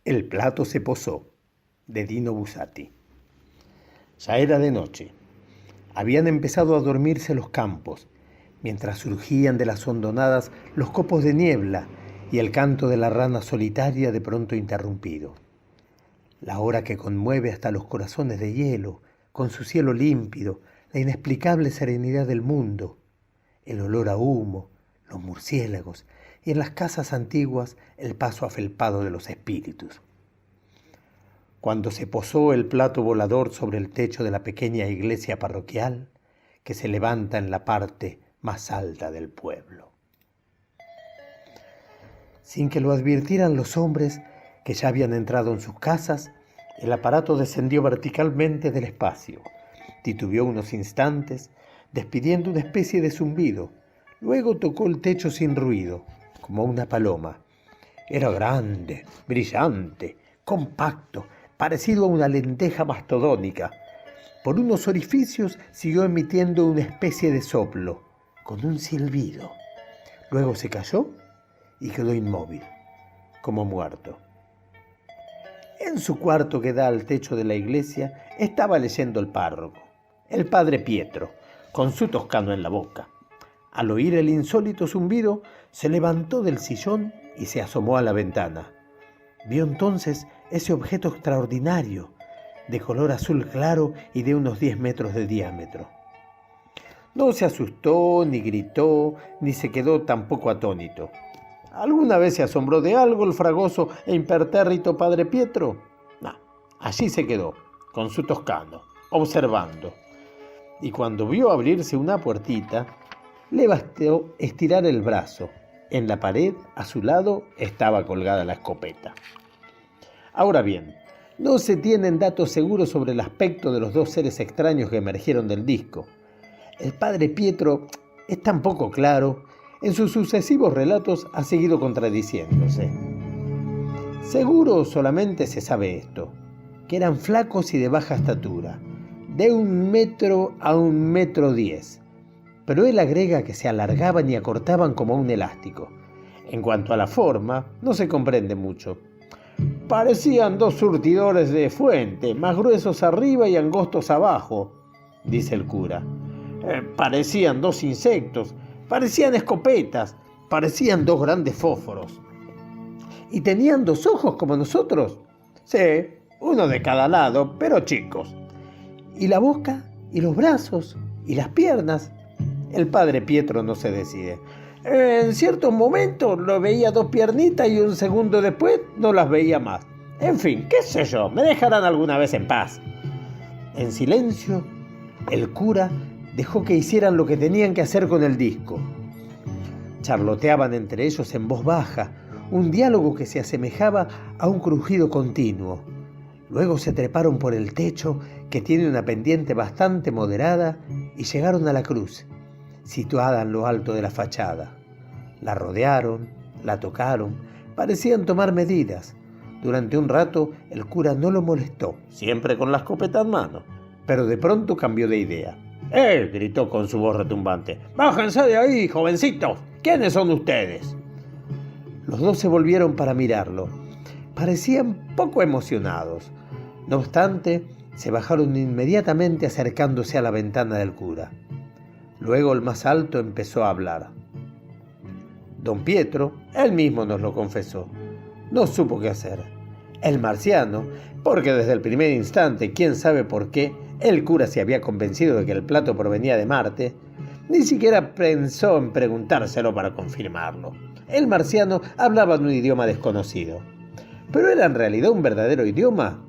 El plato se posó, de Dino Buzzati. Ya era de noche. Habían empezado a dormirse los campos, mientras surgían de las hondonadas los copos de niebla y el canto de la rana solitaria de pronto interrumpido. La hora que conmueve hasta los corazones de hielo, con su cielo límpido, la inexplicable serenidad del mundo, el olor a humo, los murciélagos y en las casas antiguas el paso afelpado de los espíritus. Cuando se posó el plato volador sobre el techo de la pequeña iglesia parroquial que se levanta en la parte más alta del pueblo. Sin que lo advirtieran los hombres que ya habían entrado en sus casas, el aparato descendió verticalmente del espacio, titubeó unos instantes, despidiendo una especie de zumbido. Luego tocó el techo sin ruido, como una paloma. Era grande, brillante, compacto, parecido a una lenteja mastodónica. Por unos orificios siguió emitiendo una especie de soplo, con un silbido. Luego se cayó y quedó inmóvil, como muerto. En su cuarto que da al techo de la iglesia estaba leyendo el párroco, el padre Pietro, con su toscano en la boca. Al oír el insólito zumbido, se levantó del sillón y se asomó a la ventana. Vio entonces ese objeto extraordinario, de color azul claro y de unos 10 metros de diámetro. No se asustó, ni gritó, ni se quedó tampoco atónito. ¿Alguna vez se asombró de algo el fragoso e impertérrito padre Pietro? No, allí se quedó, con su toscano, observando. Y cuando vio abrirse una puertita, le bastó estirar el brazo. En la pared, a su lado, estaba colgada la escopeta. Ahora bien, no se tienen datos seguros sobre el aspecto de los dos seres extraños que emergieron del disco. El padre Pietro es tan poco claro, en sus sucesivos relatos ha seguido contradiciéndose. Seguro solamente se sabe esto, que eran flacos y de baja estatura, de 1 metro a 1,10 m, pero él agrega que se alargaban y acortaban como un elástico. En cuanto a la forma, no se comprende mucho. Parecían 2 surtidores de fuente, más gruesos arriba y angostos abajo, dice el cura. Parecían 2 insectos, parecían escopetas, parecían 2 grandes fósforos. ¿Y tenían 2 ojos como nosotros? Sí, uno de cada lado, pero chicos. ¿Y la boca? ¿Y los brazos? ¿Y las piernas? El padre Pietro no se decide. En ciertos momentos lo veía 2 piernitas y un segundo después no las veía más. En fin, qué sé yo, me dejarán alguna vez en paz. En silencio, el cura dejó que hicieran lo que tenían que hacer con el disco. Charloteaban entre ellos en voz baja, un diálogo que se asemejaba a un crujido continuo. Luego se treparon por el techo, que tiene una pendiente bastante moderada, y llegaron a la cruz, situada en lo alto de la fachada. La rodearon, la tocaron, parecían tomar medidas. Durante un rato el cura no lo molestó, siempre con la escopeta en mano, pero de pronto cambió de idea. Gritó con su voz retumbante. ¡Bájense de ahí, jovencitos! ¿Quiénes son ustedes? Los 2 se volvieron para mirarlo. Parecían poco emocionados. No obstante, se bajaron inmediatamente acercándose a la ventana del cura. Luego el más alto empezó a hablar. Don Pietro, él mismo nos lo confesó, no supo qué hacer. El marciano, porque desde el primer instante, quién sabe por qué, el cura se había convencido de que el plato provenía de Marte, ni siquiera pensó en preguntárselo para confirmarlo. El marciano hablaba en un idioma desconocido. ¿Pero era en realidad un verdadero idioma?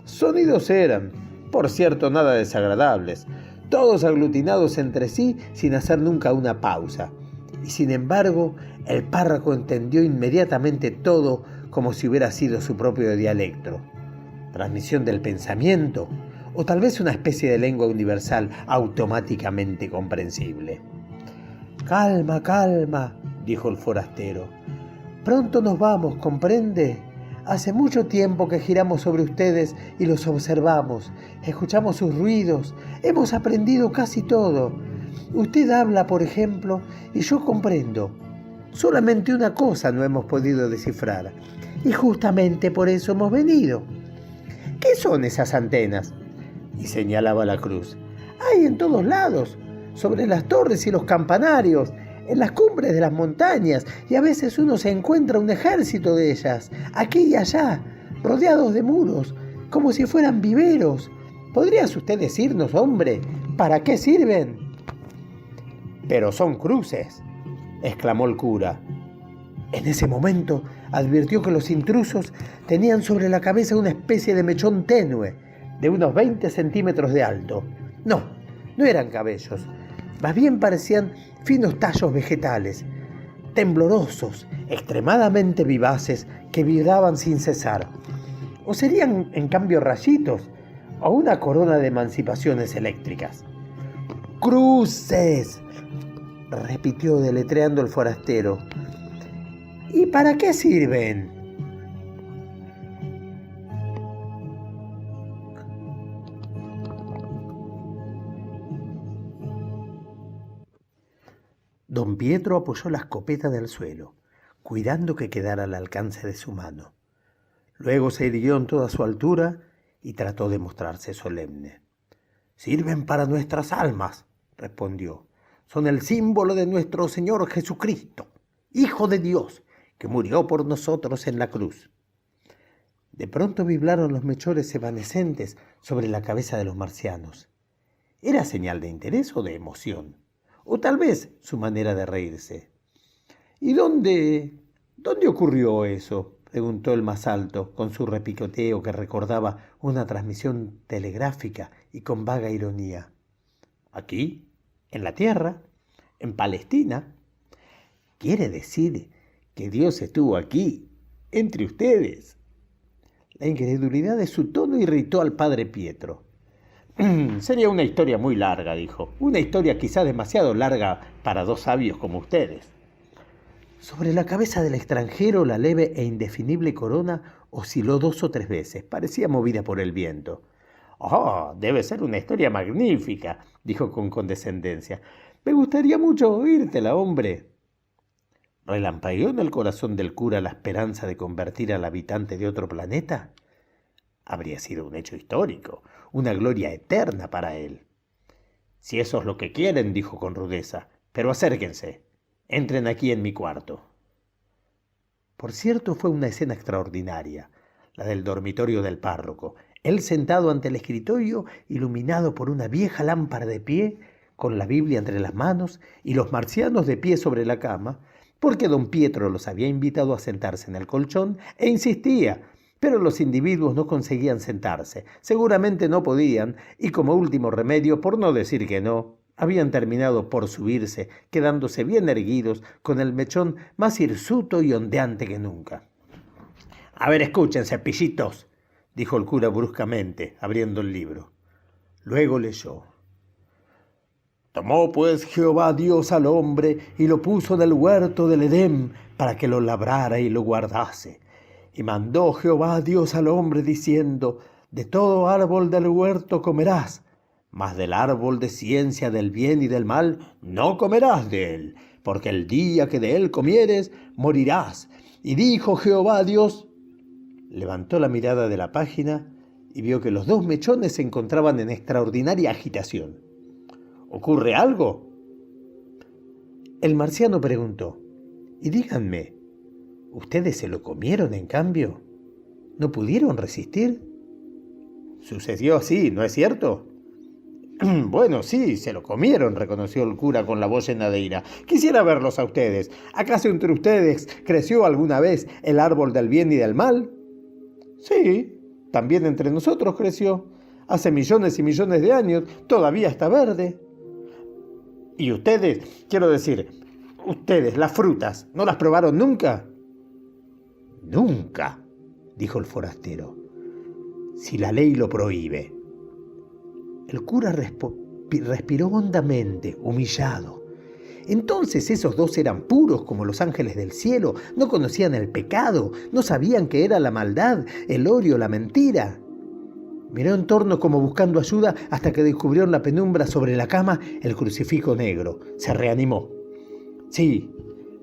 Sonidos eran, por cierto, nada desagradables, todos aglutinados entre sí sin hacer nunca una pausa. Y sin embargo, el párroco entendió inmediatamente todo como si hubiera sido su propio dialecto. Transmisión del pensamiento, o tal vez una especie de lengua universal automáticamente comprensible. Calma, calma, dijo el forastero. Pronto nos vamos, ¿comprende? Hace mucho tiempo que giramos sobre ustedes y los observamos, escuchamos sus ruidos, hemos aprendido casi todo. Usted habla, por ejemplo, y yo comprendo. Solamente una cosa no hemos podido descifrar, y justamente por eso hemos venido. ¿Qué son esas antenas? Y señalaba la cruz. Hay en todos lados, sobre las torres y los campanarios, en las cumbres de las montañas, y a veces uno se encuentra un ejército de ellas, aquí y allá, rodeados de muros, como si fueran viveros. ¿Podrías usted decirnos, hombre, para qué sirven? Pero son cruces, exclamó el cura. En ese momento advirtió que los intrusos tenían sobre la cabeza una especie de mechón tenue, de unos 20 centímetros de alto. No eran cabellos, más bien parecían finos tallos vegetales, temblorosos, extremadamente vivaces, que vibraban sin cesar. O serían, en cambio, rayitos, o una corona de emancipaciones eléctricas. ¡Cruces!, repitió deletreando el forastero. ¿Y para qué sirven? Don Pietro apoyó la escopeta en el suelo, cuidando que quedara al alcance de su mano. Luego se irguió en toda su altura y trató de mostrarse solemne. «Sirven para nuestras almas», respondió. «Son el símbolo de nuestro Señor Jesucristo, Hijo de Dios, que murió por nosotros en la cruz». De pronto vibraron los mechones evanescentes sobre la cabeza de los marcianos. ¿Era señal de interés o de emoción? O tal vez su manera de reírse. «¿Y dónde ocurrió eso?», preguntó el más alto, con su repicoteo que recordaba una transmisión telegráfica y con vaga ironía. «Aquí, en la tierra, en Palestina». «¿Quiere decir que Dios estuvo aquí, entre ustedes?». La incredulidad de su tono irritó al padre Pietro. «Sería una historia muy larga», dijo. «Una historia quizá demasiado larga para dos sabios como ustedes». Sobre la cabeza del extranjero la leve e indefinible corona osciló 2 o 3 veces. Parecía movida por el viento. «Oh, debe ser una historia magnífica», dijo con condescendencia. «Me gustaría mucho oírtela, hombre». ¿Relampagueó en el corazón del cura la esperanza de convertir al habitante de otro planeta? Habría sido un hecho histórico, una gloria eterna para él. «Si eso es lo que quieren», dijo con rudeza, «pero acérquense. Entren aquí en mi cuarto». Por cierto, fue una escena extraordinaria, la del dormitorio del párroco. Él sentado ante el escritorio, iluminado por una vieja lámpara de pie, con la Biblia entre las manos, y los marcianos de pie sobre la cama, porque don Pietro los había invitado a sentarse en el colchón, e insistía, pero los individuos no conseguían sentarse. Seguramente no podían, y como último remedio, por no decir que no, habían terminado por subirse, quedándose bien erguidos, con el mechón más hirsuto y ondeante que nunca. «A ver, escúchense, pillitos», dijo el cura bruscamente, abriendo el libro. Luego leyó. «Tomó pues Jehová Dios al hombre y lo puso en el huerto del Edén para que lo labrara y lo guardase. Y mandó Jehová Dios al hombre diciendo, de todo árbol del huerto comerás, mas del árbol de ciencia del bien y del mal no comerás de él, porque el día que de él comieres morirás. Y dijo Jehová Dios». Levantó la mirada de la página y vio que los 2 mechones se encontraban en extraordinaria agitación. «¿Ocurre algo?». El marciano preguntó. «Y díganme, ¿ustedes se lo comieron en cambio? ¿No pudieron resistir?». «Sucedió así, ¿no es cierto?». «Bueno, sí, se lo comieron», reconoció el cura con la voz llena de ira. «Quisiera verlos a ustedes. ¿Acaso entre ustedes creció alguna vez el árbol del bien y del mal?». «Sí, también entre nosotros creció. Hace millones y millones de años, todavía está verde». «¿Y ustedes, quiero decir, ustedes, las frutas, no las probaron nunca?». «Nunca», dijo el forastero, «si la ley lo prohíbe». El cura respiró hondamente, humillado. Entonces esos 2 eran puros como los ángeles del cielo, no conocían el pecado, no sabían qué era la maldad, el odio, la mentira. Miró en torno como buscando ayuda hasta que descubrió en la penumbra sobre la cama el crucifijo negro. Se reanimó. «Sí,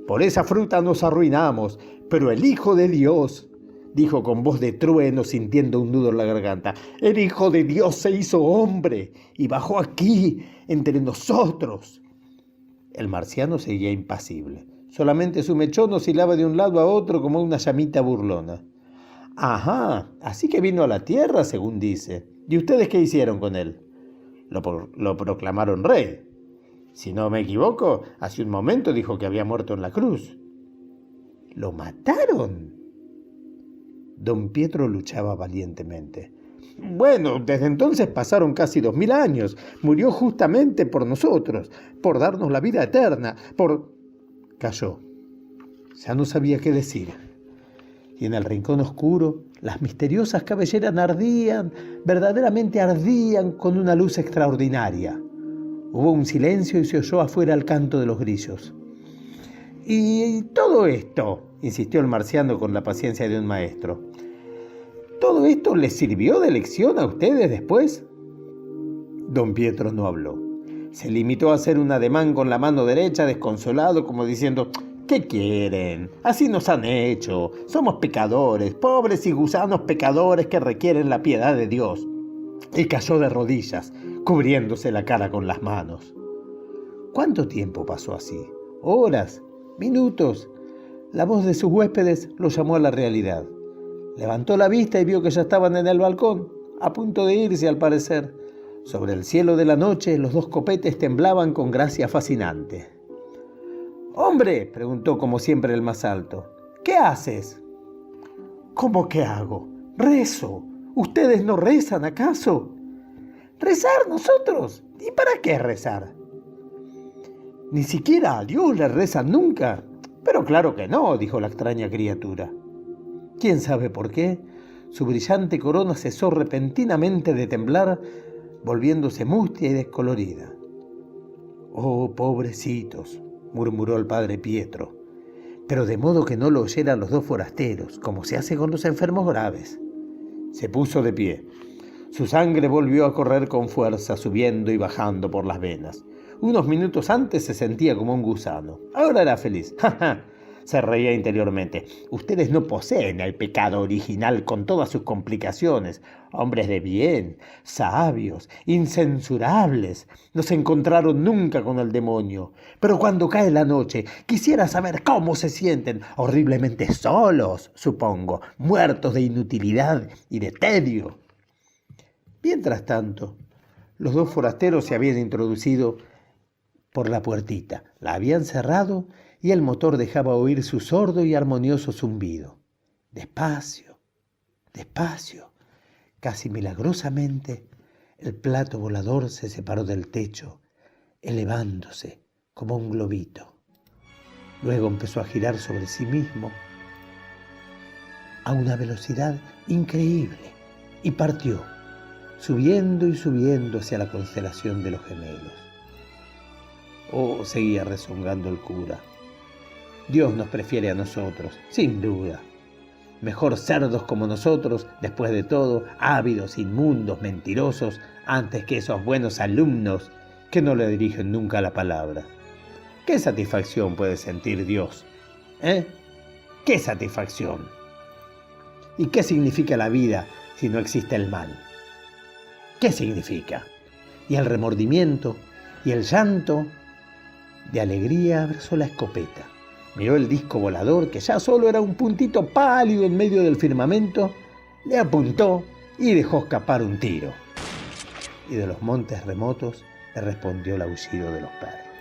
Por esa fruta nos arruinamos, pero el Hijo de Dios, dijo con voz de trueno, sintiendo un nudo en la garganta, el Hijo de Dios se hizo hombre y bajó aquí, entre nosotros. El marciano seguía impasible. Solamente su mechón oscilaba de un lado a otro como una llamita burlona. Ajá, así que vino a la tierra, según dice. ¿Y ustedes qué hicieron con él? Lo proclamaron rey. Si no me equivoco, hace un momento dijo que había muerto en la cruz. ¿Lo mataron? Don Pietro luchaba valientemente. Bueno, desde entonces pasaron casi 2000 años. Murió justamente por nosotros, por darnos la vida eterna, por... Calló. Ya no sabía qué decir. Y en el rincón oscuro, las misteriosas cabelleras ardían, verdaderamente ardían con una luz extraordinaria. Hubo un silencio y se oyó afuera el canto de los grillos. «¿Y todo esto?», insistió el marciano con la paciencia de un maestro. «¿Todo esto les sirvió de lección a ustedes después?». Don Pietro no habló. Se limitó a hacer un ademán con la mano derecha, desconsolado, como diciendo: «¿Qué quieren? Así nos han hecho. Somos pecadores, pobres y gusanos pecadores que requieren la piedad de Dios». Y cayó de rodillas, cubriéndose la cara con las manos. ¿Cuánto tiempo pasó así? ¿Horas? ¿Minutos? La voz de sus huéspedes lo llamó a la realidad. Levantó la vista y vio que ya estaban en el balcón, a punto de irse al parecer. Sobre el cielo de la noche los dos copetes temblaban con gracia fascinante. «Hombre», preguntó como siempre el más alto, «¿qué haces?». «¿Cómo qué hago? Rezo. ¿Ustedes no rezan acaso?». «¿Rezar nosotros? ¿Y para qué rezar?». «¿Ni siquiera a Dios le rezan nunca?». «Pero claro que no», dijo la extraña criatura. ¿Quién sabe por qué? Su brillante corona cesó repentinamente de temblar, volviéndose mustia y descolorida. «Oh, pobrecitos», murmuró el padre Pietro, pero de modo que no lo oyeran los dos forasteros, como se hace con los enfermos graves. Se puso de pie. Su sangre volvió a correr con fuerza, subiendo y bajando por las venas. Unos minutos antes se sentía como un gusano. Ahora era feliz. ¡Ja, ja! Se reía interiormente. Ustedes no poseen el pecado original con todas sus complicaciones. Hombres de bien, sabios, incensurables. No se encontraron nunca con el demonio. Pero cuando cae la noche, quisiera saber cómo se sienten. Horriblemente solos, supongo, muertos de inutilidad y de tedio. Mientras tanto, los dos forasteros se habían introducido por la puertita. La habían cerrado y el motor dejaba oír su sordo y armonioso zumbido. Despacio, despacio, casi milagrosamente, el plato volador se separó del techo, elevándose como un globito. Luego empezó a girar sobre sí mismo a una velocidad increíble y partió, subiendo y subiendo hacia la constelación de los gemelos. «Oh», seguía rezongando el cura, «Dios nos prefiere a nosotros, sin duda. Mejor cerdos como nosotros, después de todo, ávidos, inmundos, mentirosos, antes que esos buenos alumnos que no le dirigen nunca la palabra. ¿Qué satisfacción puede sentir Dios? ¿Qué satisfacción? ¿Y qué significa la vida si no existe el mal? ¿Qué significa? Y el remordimiento y el llanto». De alegría abrazó la escopeta. Miró el disco volador, que ya solo era un puntito pálido en medio del firmamento, le apuntó y dejó escapar un tiro. Y de los montes remotos le respondió el aullido de los perros.